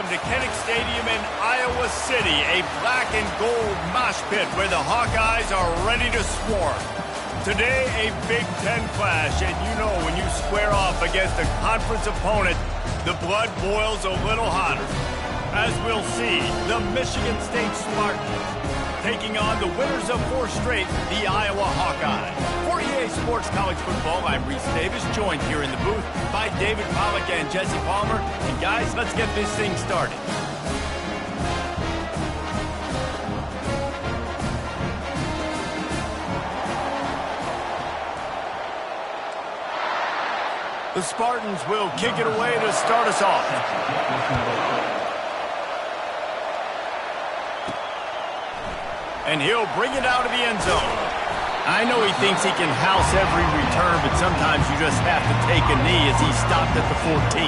welcome to Kinnick Stadium in Iowa City, a black and gold mosh pit where the Hawkeyes are ready to swarm. Today, a Big Ten clash, and you know when you square off against a conference opponent, the blood boils a little hotter. As we'll see, the Michigan State Spartans taking on the winners of 4 straight, the Iowa Hawkeyes. For EA Sports College Football, I'm Reese Davis, joined here in the booth by David Pollack and Jesse Palmer. And guys, let's get this thing started. The Spartans will kick it away to start us off. And he'll bring it out of the end zone. I know he thinks he can house every return, but sometimes you just have to take a knee as he stopped at the 14.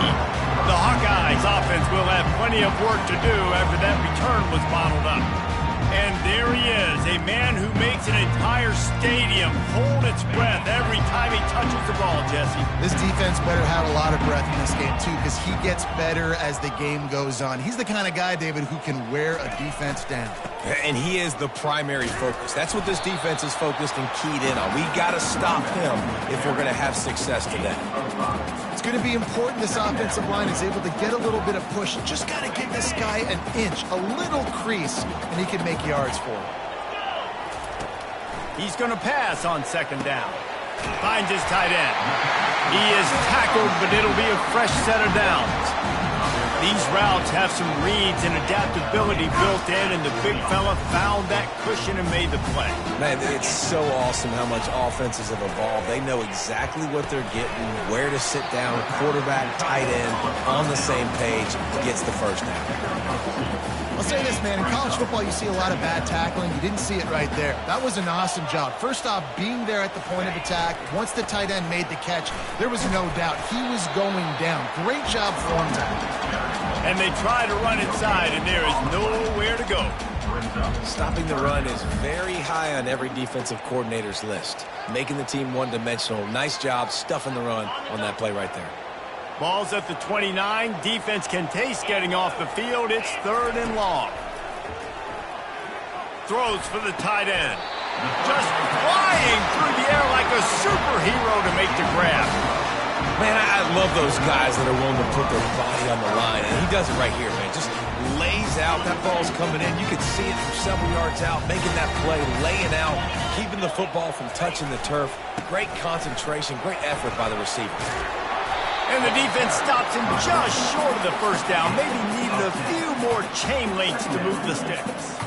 The Hawkeyes offense will have plenty of work to do after that return was bottled up. And there he is, a man who makes an entire stadium hold its breath every time he touches the ball, Jesse. This defense better have a lot of breath in this game, too, because he gets better as the game goes on. He's the kind of guy, David, who can wear a defense down. And he is the primary focus. That's what this defense is focused and keyed in on. We got to stop him if we're going to have success today. It's going to be important this offensive line is able to get a little bit of push. Just got to give this guy an inch, a little crease, and he can make yards for him. He's going to pass on second down. Finds his tight end. He is tackled, but it'll be a fresh set of downs. These routes have some reads and adaptability built in, and the big fella found that cushion and made the play. Man, it's so awesome how much offenses have evolved. They know exactly what they're getting, where to sit down, quarterback, tight end, on the same page, gets the first down. I'll say this, man. In college football, you see a lot of bad tackling. You didn't see it right there. That was an awesome job. First off, being there at the point of attack. Once the tight end made the catch, there was no doubt he was going down. Great job for him there. And they try to run inside, and there is nowhere to go. Stopping the run is very high on every defensive coordinator's list. Making the team one-dimensional. Nice job stuffing the run on that play right there. Ball's at the 29. Defense can taste getting off the field. It's 3rd and long. Throws for the tight end. Just flying through the air like a superhero to make the grab. Man, I love those guys that are willing to put their body on the line, and he does it right here, man. Just lays out. That ball's coming in. You can see it from several yards out, making that play, laying out, keeping the football from touching the turf. Great concentration, great effort by the receiver. And the defense stops him just short of the first down. Maybe needed a few more chain links to move the sticks.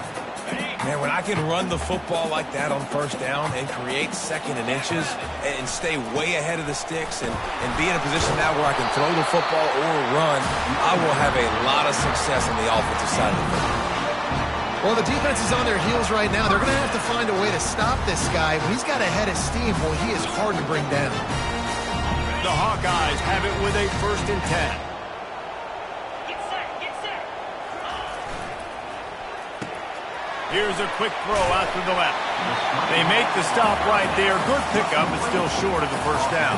Man, when I can run the football like that on first down and create second and inches and stay way ahead of the sticks and be in a position now where I can throw the football or run, I will have a lot of success on the offensive side of the football. Well, the defense is on their heels right now. They're going to have to find a way to stop this guy. When he's got a head of steam, well, he is hard to bring down. The Hawkeyes have it with a 1st and 10. Here's a quick throw out to the left. They make the stop right there. Good pickup, but still short of the first down.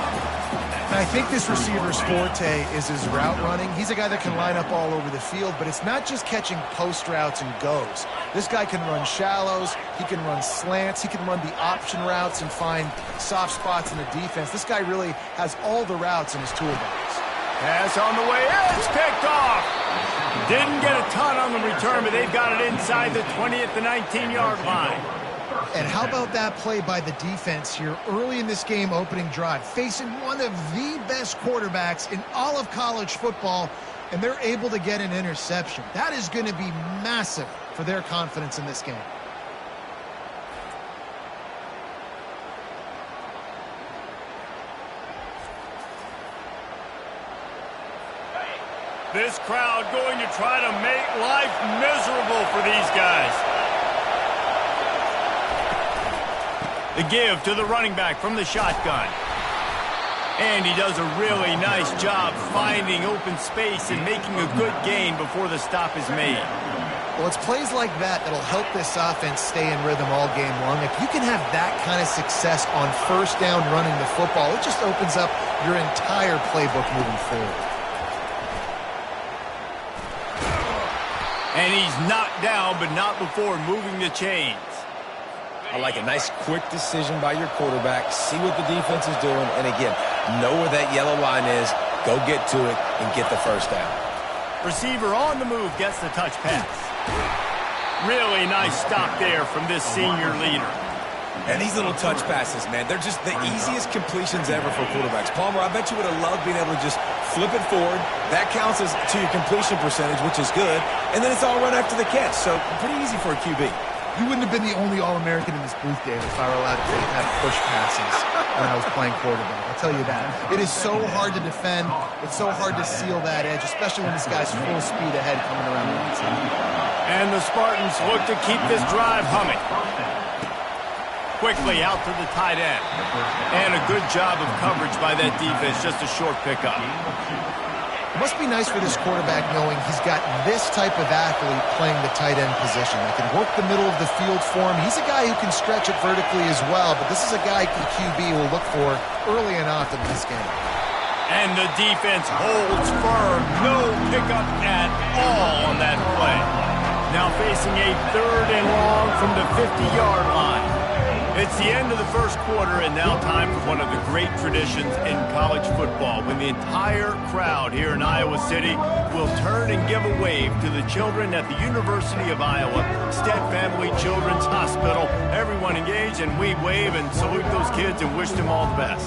I think this receiver's forte is his route running. He's a guy that can line up all over the field, but it's not just catching post routes and goes. This guy can run shallows, he can run slants, he can run the option routes and find soft spots in the defense. This guy really has all the routes in his toolbox. Pass on the way in, it's picked off. Didn't get a ton on the return, but they've got it inside the 20 at the 19-yard line. And how about that play by the defense here early in this game opening drive, facing one of the best quarterbacks in all of college football, and they're able to get an interception. That is going to be massive for their confidence in this game. This crowd going to try to make life miserable for these guys. The give to the running back from the shotgun. And he does a really nice job finding open space and making a good gain before the stop is made. Well, it's plays like that that'll help this offense stay in rhythm all game long. If you can have that kind of success on first down running the football, it just opens up your entire playbook moving forward. And he's knocked down, but not before moving the chains. I like a nice quick decision by your quarterback. See what the defense is doing. And again, know where that yellow line is. Go get to it and get the first down. Receiver on the move gets the touch pass. Really nice stop there from this senior leader. And these little touch passes, man, they're just the easiest completions ever for quarterbacks. Palmer, I bet you would have loved being able to just flip it forward. That counts as to your completion percentage, which is good. And then it's all run after the catch. So pretty easy for a QB. You wouldn't have been the only All-American in this booth, David, if I were allowed to have push passes when I was playing quarterback. I'll tell you that. It is so hard to defend. It's so hard to seal that edge, especially when this guy's full speed ahead coming around the outside. And the Spartans look to keep this drive humming. Quickly out to the tight end. And a good job of coverage by that defense, just a short pickup. It must be nice for this quarterback knowing he's got this type of athlete playing the tight end position. That can work the middle of the field for him. He's a guy who can stretch it vertically as well, but this is a guy the QB will look for early and often in this game. And the defense holds firm. No pickup at all on that play. Now facing a 3rd and long from the 50-yard line. It's the end of the first quarter, and now time for one of the great traditions in college football, when the entire crowd here in Iowa City will turn and give a wave to the children at the University of Iowa, Stead Family Children's Hospital. Everyone engaged, and we wave and salute those kids and wish them all the best.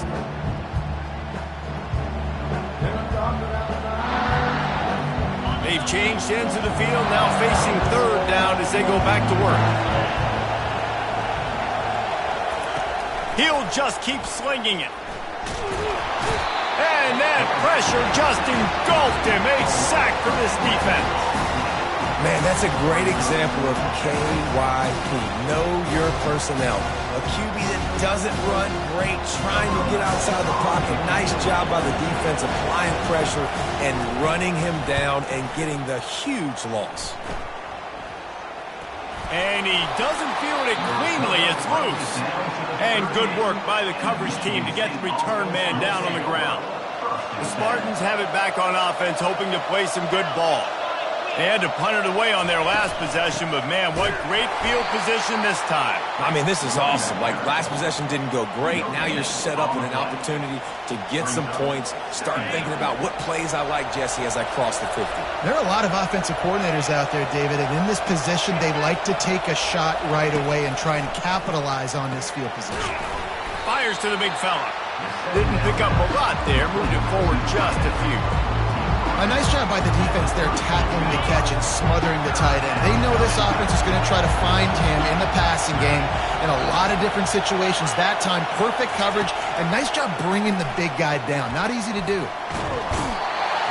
They've changed ends of the field, now facing 3rd down as they go back to work. He'll just keep slinging it. And that pressure just engulfed him. A sack for this defense. Man, that's a great example of KYP. Know your personnel. A QB that doesn't run great, trying to get outside the pocket. Nice job by the defense applying pressure and running him down and getting the huge loss. And he doesn't field it cleanly. It's loose. And good work by the coverage team to get the return man down on the ground. The Spartans have it back on offense, hoping to play some good ball. They had to punt it away on their last possession, but man, what great field position this time. I mean, this is awesome. Like, last possession didn't go great. Now you're set up in an opportunity to get some points. Start thinking about what plays I like, Jesse, as I cross the 50. There are a lot of offensive coordinators out there, David, and in this position, they like to take a shot right away and try and capitalize on this field position. Fires to the big fella. Didn't pick up a lot there, moved it forward just a few. A nice job by the defense there tackling the catch and smothering the tight end. They know this offense is going to try to find him in the passing game in a lot of different situations. That time, perfect coverage, and nice job bringing the big guy down. Not easy to do.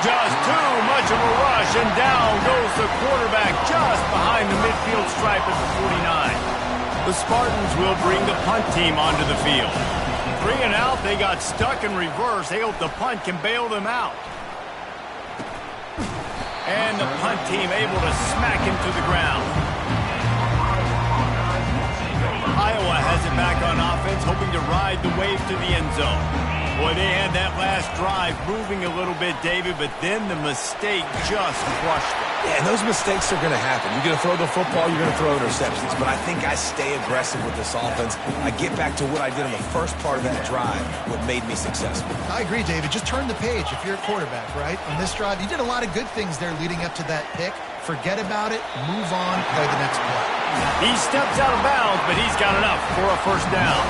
Just too much of a rush, and down goes the quarterback just behind the midfield stripe at the 49. The Spartans will bring the punt team onto the field. Bringing out, they got stuck in reverse. They hope the punt can bail them out. And the punt team able to smack him to the ground. Iowa has it back on offense, hoping to ride the wave to the end zone. Boy, they had that last drive moving a little bit, David, but then the mistake just crushed them. Yeah, and those mistakes are going to happen. You're going to throw the football, you're going to throw interceptions. But I think I stay aggressive with this offense. I get back to what I did on the first part of that drive, what made me successful. I agree, David. Just turn the page if you're a quarterback, right? On this drive, you did a lot of good things there leading up to that pick. Forget about it, move on, play the next play. He steps out of bounds, but he's got enough for a first down.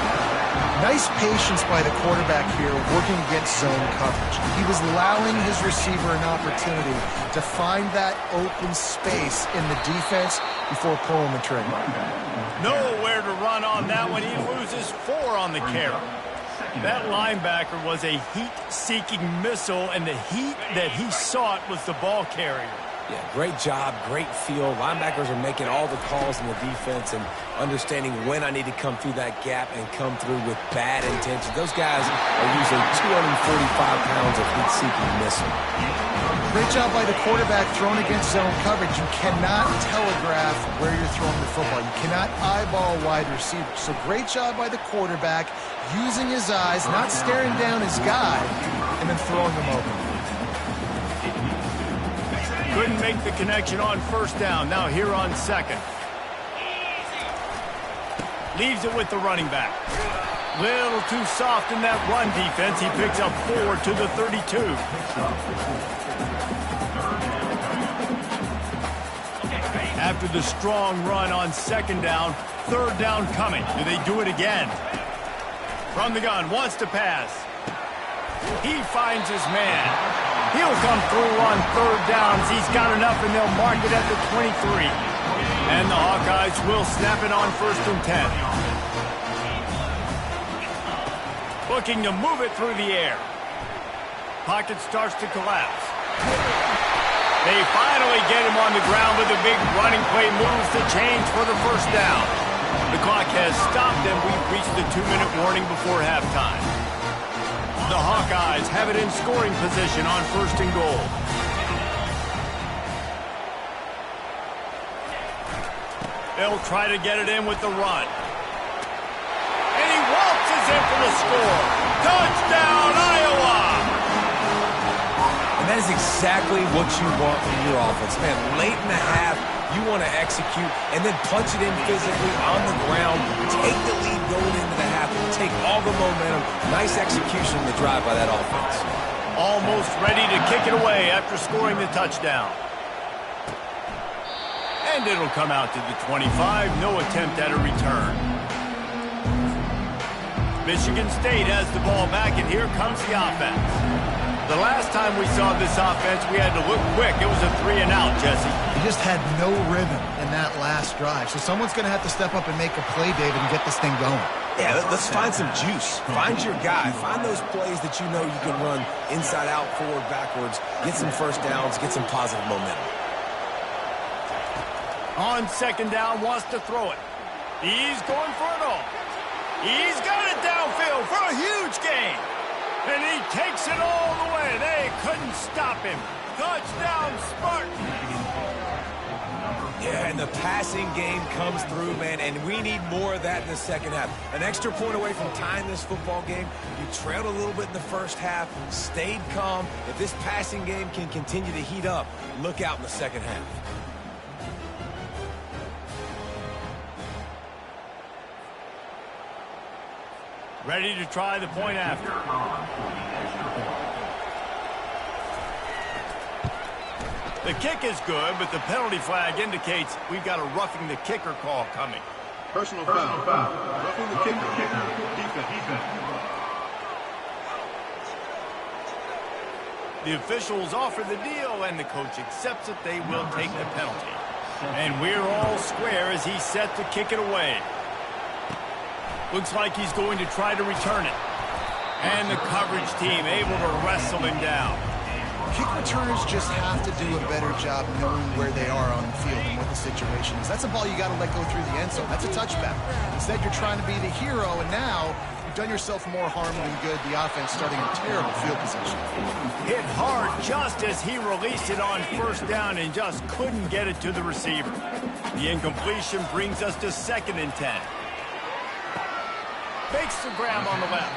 Nice patience by the quarterback here working against zone coverage. He was allowing his receiver an opportunity to find that open space in the defense before pulling the trigger. Nowhere to run on that one. He loses 4 on the carry. That linebacker was a heat-seeking missile, and the heat that he sought was the ball carrier. Yeah, great job, great feel. Linebackers are making all the calls in the defense and understanding when I need to come through that gap and come through with bad intentions. Those guys are usually 245 pounds of heat-seeking missile. Great job by the quarterback thrown against zone coverage. You cannot telegraph where you're throwing the football. You cannot eyeball wide receivers. So great job by the quarterback using his eyes, not staring down his guy, and then throwing him open. Couldn't make the connection on first down. Now here on second. Leaves it with the running back. Little too soft in that run defense. He picks up 4 to the 32. After the strong run on second down, third down coming. Do they do it again? From the gun, wants to pass. He finds his man. He'll come through on third downs. He's got enough, and they'll mark it at the 23. And the Hawkeyes will snap it on first and 10. Looking to move it through the air. Pocket starts to collapse. They finally get him on the ground with a big running play. Moves the change for the first down. The clock has stopped, and we've reached the 2-minute warning before halftime. The Hawkeyes have it in scoring position on first and goal. They'll try to get it in with the run. And he waltzes in for the score. Touchdown, Iowa! And that is exactly what you want from your offense. Man, late in the half, you want to execute and then punch it in physically on the ground, take the lead going into the half, and take all the momentum. Nice execution in the drive by that offense. Almost ready to kick it away after scoring the touchdown. And it'll come out to the 25. No attempt at a return. Michigan State has the ball back, and here comes the offense. The last time we saw this offense, we had to look quick. It was a 3-and-out, Jesse. He just had no rhythm in that last drive. So someone's going to have to step up and make a play, David, and get this thing going. Yeah, let's find some juice. Find your guy. Find those plays that you know you can run inside out, forward, backwards. Get some first downs. Get some positive momentum. On second down, wants to throw it. He's going for it all. He's got it downfield for a huge gain. And he takes it all the way. They couldn't stop him. Touchdown, Spartans. Yeah, and the passing game comes through, man, and we need more of that in the second half. An extra point away from tying this football game. You trailed a little bit in the first half, stayed calm. If this passing game can continue to heat up, look out in the second half. Ready to try the point after. The kick is good, but the penalty flag indicates we've got a roughing the kicker call coming. Personal foul. Roughing the kicker. Defense. The officials offer the deal, and the coach accepts it. They will take the penalty. And we're all square as he's set to kick it away. Looks like he's going to try to return it. And the coverage team able to wrestle him down. Kick returners just have to do a better job knowing where they are on the field and what the situation is. That's a ball you got to let go through the end zone. That's a touchback. Instead, you're trying to be the hero, and now you've done yourself more harm than good. The offense starting in terrible field position. Hit hard just as he released it on first down and just couldn't get it to the receiver. The incompletion brings us to 2nd and 10. Makes the grab on the left.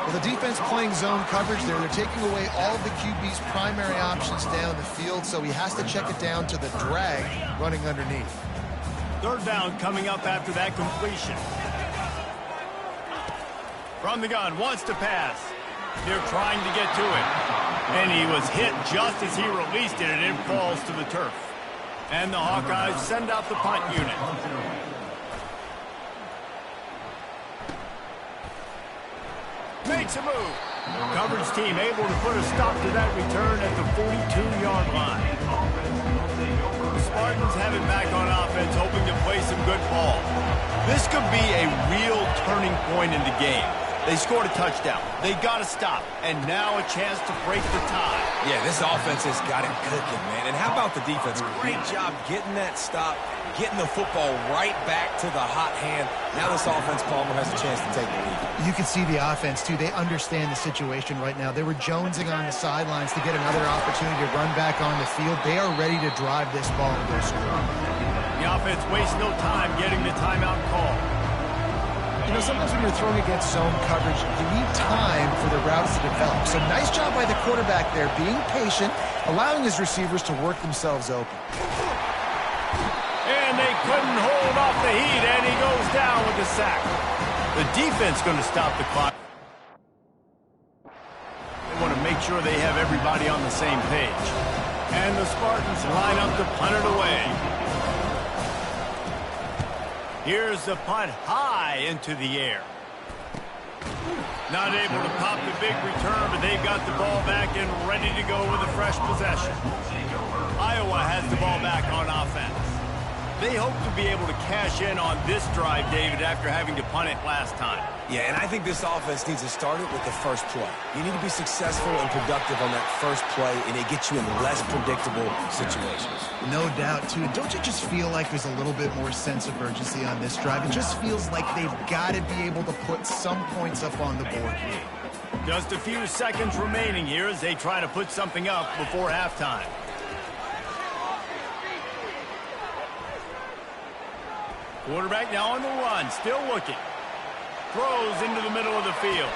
Well, the defense playing zone coverage there. They're taking away all of the QB's primary options down the field, so he has to check it down to the drag running underneath. Third down coming up after that completion. From the gun, wants to pass. They're trying to get to it. And he was hit just as he released it, and it falls to the turf. And the Hawkeyes send out the punt unit. Makes a move. Coverage team able to put a stop to that return at the 42-yard line. The Spartans have it back on offense, hoping to play some good ball. This could be a real turning point in the game. They scored a touchdown. They got to stop. And now a chance to break the tie. Yeah, this offense has got it cooking, man. And how about the defense? Great job getting that stop, getting the football right back to the hot hand. Now this offense, Palmer, has a chance to take the lead. You can see the offense, too. They understand the situation right now. They were jonesing on the sidelines to get another opportunity to run back on the field. They are ready to drive this ball and go score. The offense wastes no time getting the timeout call. You know, sometimes when you're throwing against zone coverage, you need time for the routes to develop. So nice job by the quarterback there, being patient, allowing his receivers to work themselves open. And they couldn't hold off the heat, and he goes down with the sack. The defense going to stop the clock. They want to make sure they have everybody on the same page. And the Spartans line up to punt it away. Here's the punt high into the air. Not able to pop the big return, but they've got the ball back and ready to go with a fresh possession. Iowa has the ball back on offense. They hope to be able to cash in on this drive, David, after having to punt it last time. Yeah, and I think this offense needs to start it with the first play. You need to be successful and productive on that first play, and it gets you in less predictable situations. No doubt, too. Don't you just feel like there's a little bit more sense of urgency on this drive? It just feels like they've got to be able to put some points up on the board here. Just a few seconds remaining here as they try to put something up before halftime. Quarterback now on the run, still looking. Throws into the middle of the field.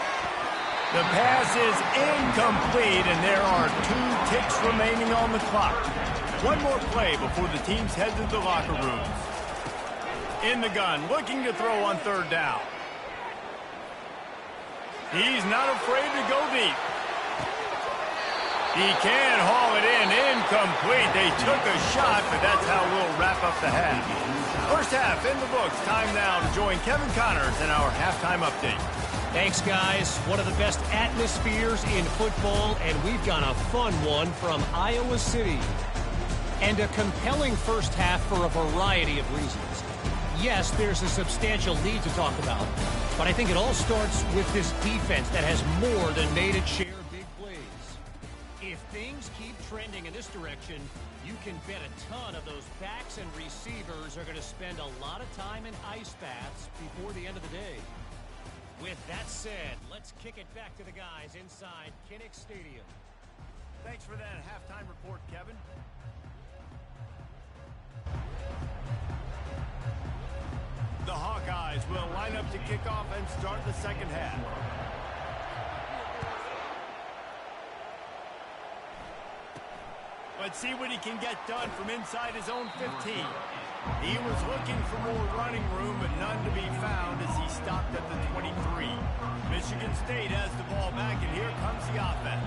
The pass is incomplete, and there are 2 ticks remaining on the clock. One more play before the teams head to the locker rooms. In the gun, looking to throw on third down. He's not afraid to go deep. He can haul it in, incomplete. They took a shot, but that's how we'll wrap up the half. First half in the books. Time now to join Kevin Connors in our halftime update. Thanks, guys. One of the best atmospheres in football, and we've got a fun one from Iowa City. And a compelling first half for a variety of reasons. Yes, there's a substantial lead to talk about, but I think it all starts with this defense that has more than made its share of big plays. If things keep trending in this direction, you can bet a ton of those backs and receivers are going to spend a lot of time in ice baths before the end of the day. With that said, let's kick it back to the guys inside Kinnick Stadium. Thanks for that halftime report, Kevin. The Hawkeyes will line up to kick off and start the second half. Let's see what he can get done from inside his own 15. He was looking for more running room, but none to be found as he stopped at the 23. Michigan State has the ball back, and here comes the offense.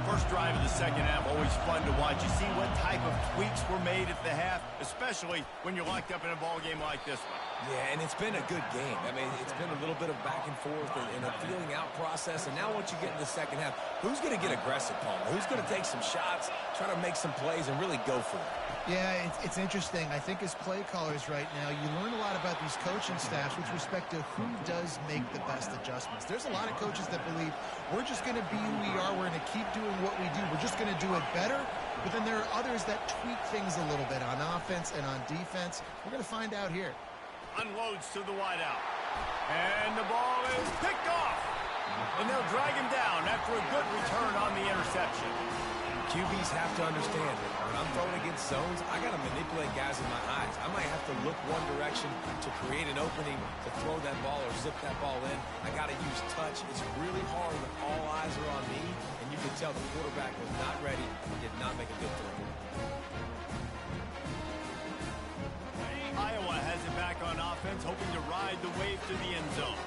First drive of the second half, always fun to watch. You see what type of tweaks were made at the half, especially when you're locked up in a ball game like this one. Yeah, and it's been a good game. I mean, it's been a little bit of back and forth and a feeling out process. And now once you get in the second half, who's going to get aggressive, Palmer? Who's going to take some shots, try to make some plays, and really go for it? Yeah, it's interesting. I think as play callers right now, you learn a lot about these coaching staffs with respect to who does make the best adjustments. There's a lot of coaches that believe we're just going to be who we are. We're going to keep doing what we do. We're just going to do it better. But then there are others that tweak things a little bit on offense and on defense. We're going to find out here. Unloads to the wideout. And the ball is picked off. And they'll drag him down after a good return on the interception. QBs have to understand that when I'm throwing against zones, I got to manipulate guys with my eyes. I might have to look one direction to create an opening to throw that ball or zip that ball in. I got to use touch. It's really hard when all eyes are on me, and you can tell the quarterback was not ready and did not make a good throw. Iowa has it back on offense, hoping to ride the wave to the end zone.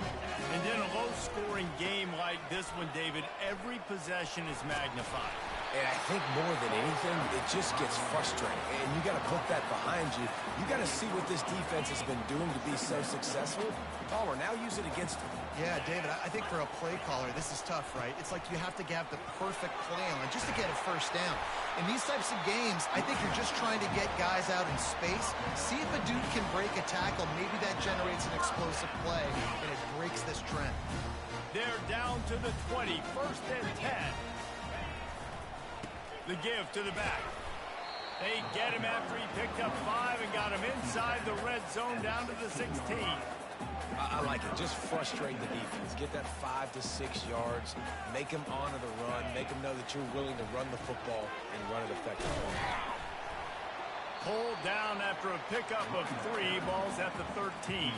And in a low-scoring game like this one, David, every possession is magnified. And I think more than anything, it just gets frustrating. And you got to put that behind you. You got to see what this defense has been doing to be so successful. Palmer, now use it against them. Yeah, David, I think for a play caller, this is tough, right? It's like you have to have the perfect plan just to get a first down. In these types of games, I think you're just trying to get guys out in space, see if a dude can break a tackle. Maybe that generates an explosive play, and it breaks this trend. They're down to the 20, first and 10. The give to the back. They get him after he picked up 5 and got him inside the red zone down to the 16. I like it. Just frustrate the defense. Get that 5 to 6 yards. Make them honor the run. Make them know that you're willing to run the football and run it effectively. pulled down after a pickup of 3 balls at the 13.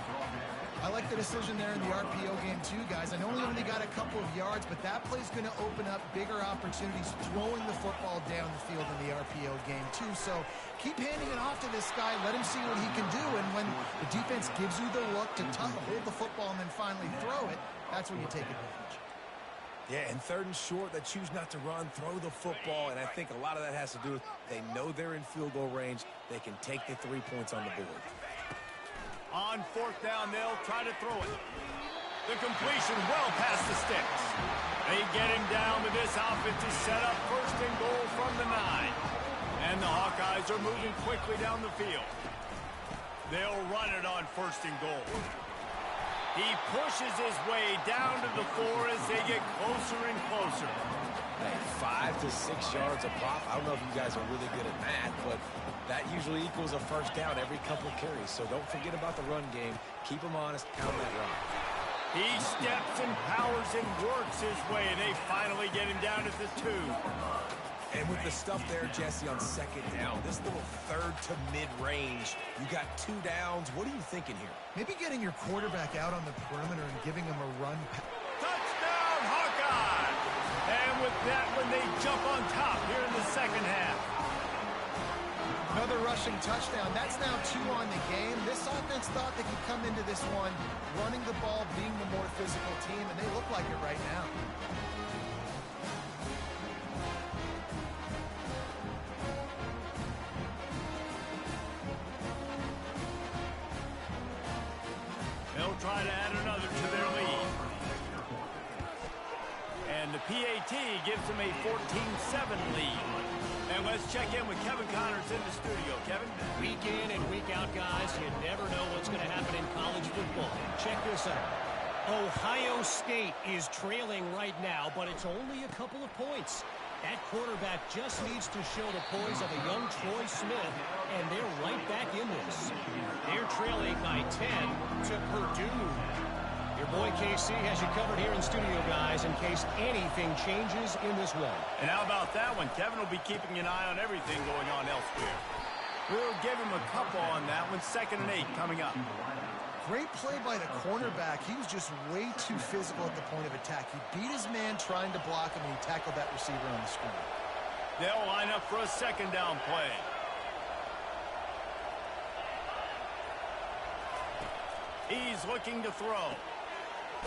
I like the decision there in the RPO game too, guys. I know he only got a couple of yards, but that play's going to open up bigger opportunities throwing the football down the field in the RPO game too. So keep handing it off to this guy. Let him see what he can do. And when the defense gives you the look to hold the football and then finally throw it, that's when you take advantage. Yeah, and 3rd and short, they choose not to run, throw the football, and I think a lot of that has to do with they know they're in field goal range. They can take the 3 points on the board. On 4th down, they'll try to throw it. The completion well past the sticks. They get him down to this offensive setup, 1st and goal from the 9. And the Hawkeyes are moving quickly down the field. They'll run it on 1st and goal. He pushes his way down to the 4 as they get closer and closer. Hey, 5 to 6 yards a pop. I don't know if you guys are really good at math, but that usually equals a 1st down every couple of carries. So don't forget about the run game. Keep them honest, pound that run. He steps and powers and works his way. They finally get him down at the 2. And with the stuff there, Jesse, on 2nd down, this little 3rd to mid-range, you got 2 downs. What are you thinking here? Maybe getting your quarterback out on the perimeter and giving him a run. Touchdown, Hawkeye! And with that one, they jump on top here in the 2nd half. Another rushing touchdown. That's now 2 on the game. This offense thought they could come into this one running the ball, being the more physical team, and they look like it right now. They'll try to add another to their lead. And the PAT gives them a 14-7 lead. And let's check in with Kevin Connors in the studio. Kevin? Week in and week out, guys, you never know what's going to happen in college football. Check this out. Ohio State is trailing right now, but it's only a couple of points. That quarterback just needs to show the poise of a young Troy Smith, and they're right back in this. They're trailing by 10 to Purdue. Your boy KC has you covered here in studio, guys, in case anything changes in this one. And how about that one? Kevin will be keeping an eye on everything going on elsewhere. We'll give him a couple on that one. 2nd and 8 coming up. Great play by the cornerback. He was just way too physical at the point of attack. He beat his man trying to block him, and he tackled that receiver on the screen. They'll line up for a 2nd down play. He's looking to throw.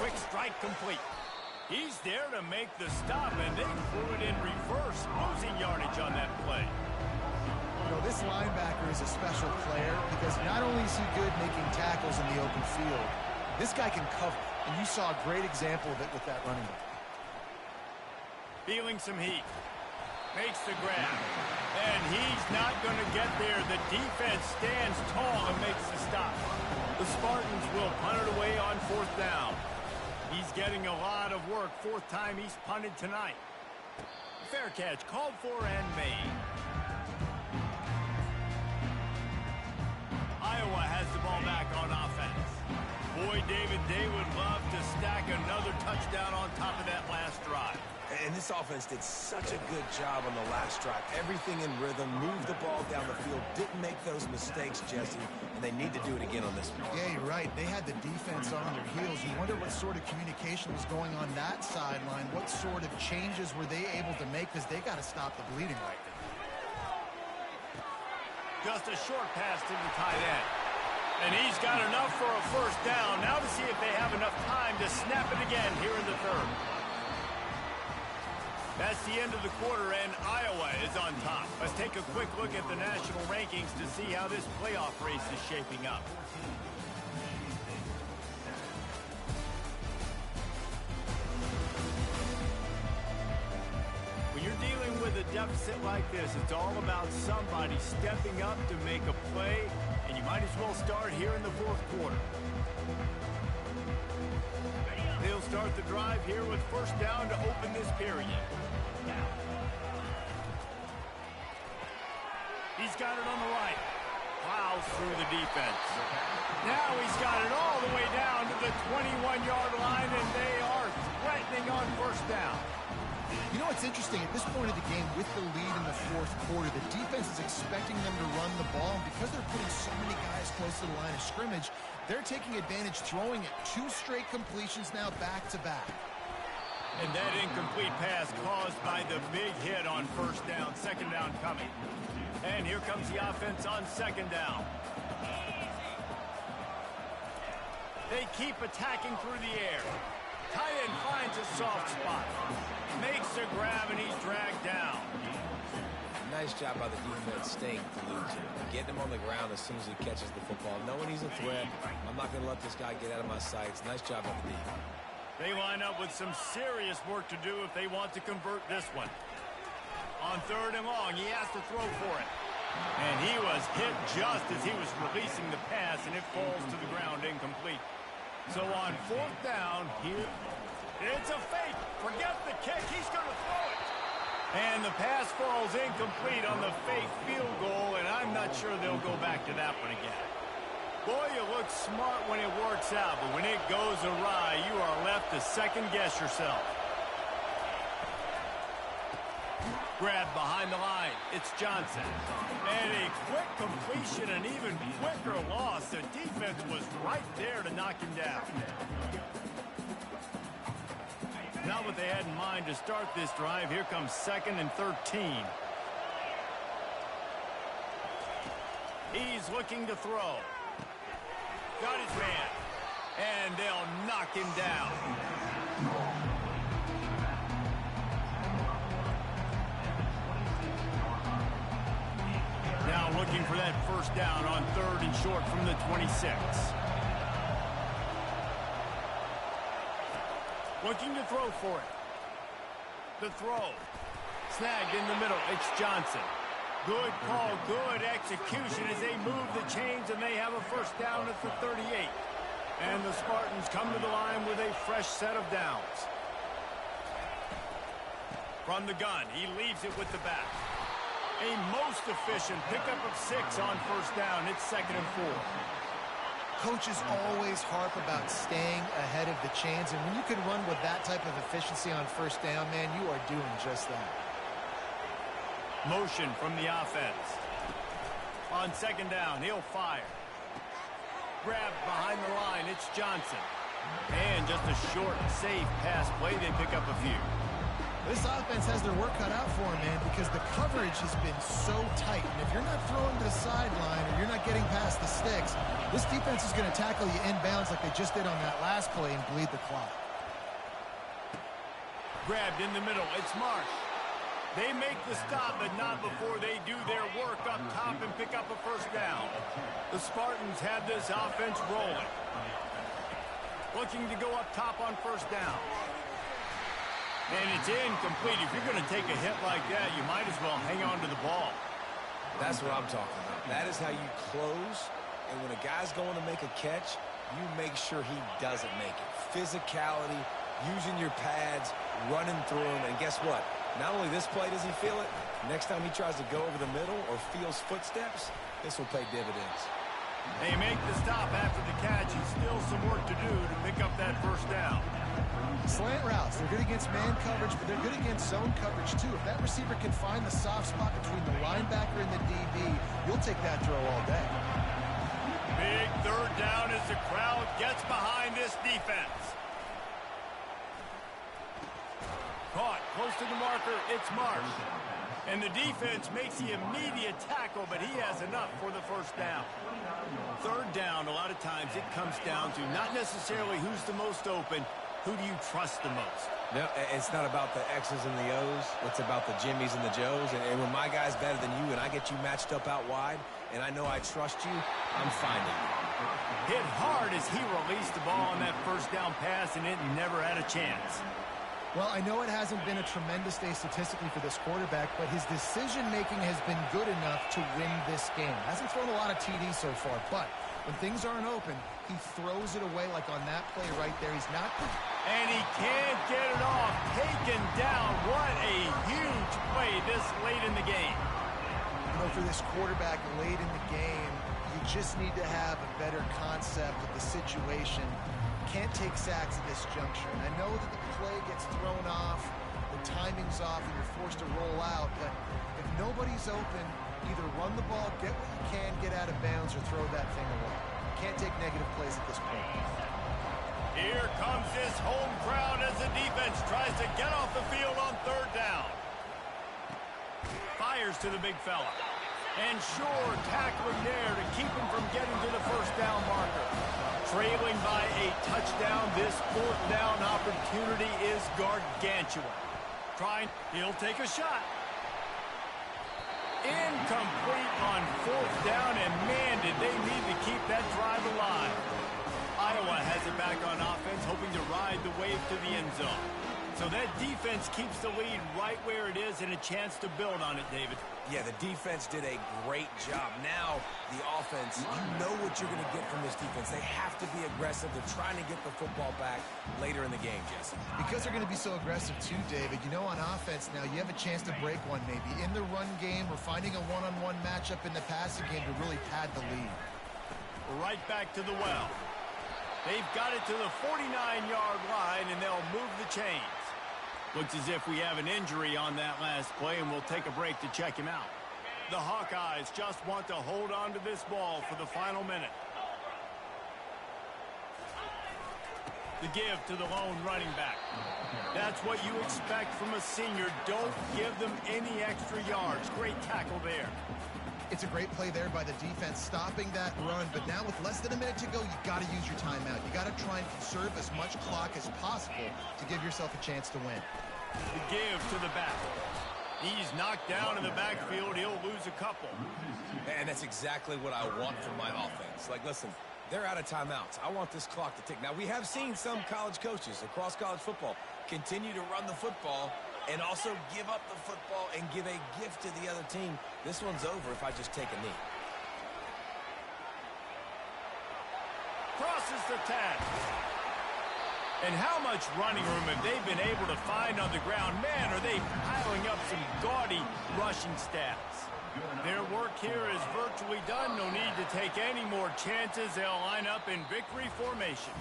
Quick strike complete. He's there to make the stop, and they threw it in reverse, losing yardage on that play. You know, this linebacker is a special player because not only is he good making tackles in the open field, this guy can cover, and you saw a great example of it with that running back. Feeling some heat. Makes the grab. And he's not going to get there. The defense stands tall and makes the stop. The Spartans will punt it away on 4th down. He's getting a lot of work. 4th time he's punted tonight. Fair catch called for and made. Iowa has the ball back on offense. Boy, David, they would love to stack another touchdown on top of that last drive. And this offense did such a good job on the last drive. Everything in rhythm, moved the ball down the field, didn't make those mistakes, Jesse, and they need to do it again on this one. Yeah, you're right. They had the defense on their heels. You wonder what sort of communication was going on that sideline. What sort of changes were they able to make because they got to stop the bleeding right now. Just a short pass to the tight end. And he's got enough for a 1st down. Now to see if they have enough time to snap it again here in the 3rd. That's the end of the quarter, and Iowa is on top. Let's take a quick look at the national rankings to see how this playoff race is shaping up. When you're dealing with a deficit like this, it's all about somebody stepping up to make a play, and you might as well start here in the 4th quarter. They'll start the drive here with 1st down to open this period. He's got it on the right. Plows through the defense. Now he's got it all the way down to the 21-yard line, and they are threatening on 1st down. You know what's interesting? At this point of the game, with the lead in the 4th quarter, the defense is expecting them to run the the ball. And because they're putting so many guys close to the line of scrimmage, they're taking advantage, throwing it 2 straight completions now back-to-back. And that incomplete pass caused by the big hit on first down. Second down coming. And here comes the offense on second down. They keep attacking through the air. Tight end finds a soft spot. Makes a grab, and he's dragged down. Nice job by the defense staying collusion. Getting him on the ground as soon as he catches the football. Knowing he's a threat, I'm not going to let this guy get out of my sights. Nice job by the defense. They line up with some serious work to do if they want to convert this one. On third and long, he has to throw for it. And he was hit just as he was releasing the pass, and it falls to the ground incomplete. So on fourth down, here, it's a fake. Forget the kick. He's going to throw it. And the pass falls incomplete on the fake field goal, and I'm not sure they'll go back to that one again. Boy, you look smart when it works out, but when it goes awry, you are left to second-guess yourself. Grab behind the line. It's Johnson. And a quick completion, an even quicker loss. The defense was right there to knock him down. Not what they had in mind to start this drive. Here comes 2nd and 13. He's looking to throw. Got his man. And they'll knock him down. Now looking for that first down on 3rd and short from the 26. Looking to throw for it. The throw. Snagged in the middle. It's Johnson. Good call, good execution as they move the chains, and they have a first down at the 38. And the Spartans come to the line with a fresh set of downs. From the gun, he leaves it with the back. A most efficient pickup of 6 on first down. It's 2nd and 4. Coaches always harp about staying ahead of the chains, and when you can run with that type of efficiency on first down, man, you are doing just that. Motion from the offense. On 2nd down, he'll fire. Grab behind the line. It's Johnson. And just a short, safe pass play. They pick up a few. This offense has their work cut out for them, man, because the coverage has been so tight. And if you're not throwing to the sideline or you're not getting past the sticks, this defense is going to tackle you inbounds like they just did on that last play and bleed the clock. Grabbed in the middle. It's Marsh. They make the stop, but not before they do their work up top and pick up a first down. The Spartans have this offense rolling. Looking to go up top on first down. And it's incomplete. If you're going to take a hit like that, you might as well hang on to the ball. That's what I'm talking about. That is how you close. And when a guy's going to make a catch, you make sure he doesn't make it. Physicality, using your pads, running through them. And guess what? Not only this play does he feel it, next time he tries to go over the middle or feels footsteps, this will pay dividends. They make the stop after the catch, and still some work to do to pick up that first down. Slant routes, they're good against man coverage, but they're good against zone coverage too. If that receiver can find the soft spot between the linebacker and the DB, you'll take that throw all day. Big 3rd down as the crowd gets behind this defense. Caught close to the marker, it's Marsh. And the defense makes the immediate tackle, but he has enough for the first down. 3rd down, a lot of times it comes down to not necessarily who's the most open, who do you trust the most? No, it's not about the X's and the O's. It's about the Jimmys and the Joes. And when my guy's better than you and I get you matched up out wide and I know I trust you, I'm finding you. Hit hard as he released the ball on that first down pass, and it never had a chance. Well, I know it hasn't been a tremendous day statistically for this quarterback, but his decision-making has been good enough to win this game. Hasn't thrown a lot of TDs so far, but when things aren't open, he throws it away like on that play right there. He's not... And he can't get it off. Taken down. What a huge play this late in the game. You know, for this quarterback late in the game, you just need to have a better concept of the situation. Can't take sacks at this juncture. And I know that the play gets thrown off, the timing's off, and you're forced to roll out. But if nobody's open, either run the ball, get what you can, out of bounds or throw that thing away. Can't take negative plays at this point. Here comes this home crowd as the defense tries to get off the field on third down. Fires to the big fella. And sure, tackling there to keep him from getting to the first down marker. Trailing by a touchdown, this fourth down opportunity is gargantuan. He'll take a shot. Incomplete on fourth down, and man, did they need to keep that drive alive. Iowa has it back on offense, hoping to ride the wave to the end zone. So that defense keeps the lead right where it is and a chance to build on it, David. Yeah, the defense did a great job. Now, the offense, you know what you're going to get from this defense. They have to be aggressive. They're trying to get the football back later in the game, Jesse. Because they're going to be so aggressive too, David, you know, on offense now, you have a chance to break one maybe in the run game or finding a one-on-one matchup in the passing game to really pad the lead. Right back to the well. They've got it to the 49-yard line, and they'll move the chains. Looks as if we have an injury on that last play, and we'll take a break to check him out. The Hawkeyes just want to hold on to this ball for the final minute. The give to the lone running back. That's what you expect from a senior. Don't give them any extra yards. Great tackle there. It's a great play there by the defense, stopping that run. But now with less than a minute to go, you got to use your timeout. You got to try and conserve as much clock as possible to give yourself a chance to win. The give to the back. He's knocked down in the backfield. He'll lose a couple. And that's exactly what I want from my offense. Like, listen, they're out of timeouts. I want this clock to tick. Now, we have seen some college coaches across college football continue to run the football and also give up the football and give a gift to the other team. This one's over if I just take a knee. Crosses the tag. And how much running room have they been able to find on the ground? Man, are they piling up some gaudy rushing stats. Their work here is virtually done. No need to take any more chances. They'll line up in victory formation.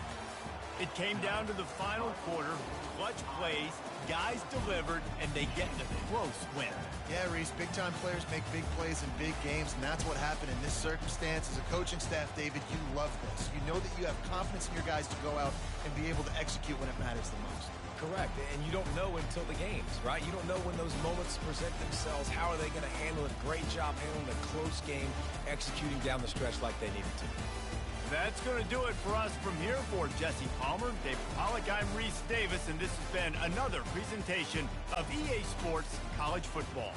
It came down to the final quarter. Clutch plays, guys delivered, and they get the close win. Yeah, Reese, big-time players make big plays in big games, and that's what happened in this circumstance. As a coaching staff, David, you love this. You know that you have confidence in your guys to go out and be able to execute when it matters the most. Correct, and you don't know until the games, right? You don't know when those moments present themselves. How are they going to handle it? Great job handling a close game, executing down the stretch like they needed to. That's going to do it for us from here. For Jesse Palmer, David Pollack, I'm Reese Davis, and this has been another presentation of EA Sports College Football.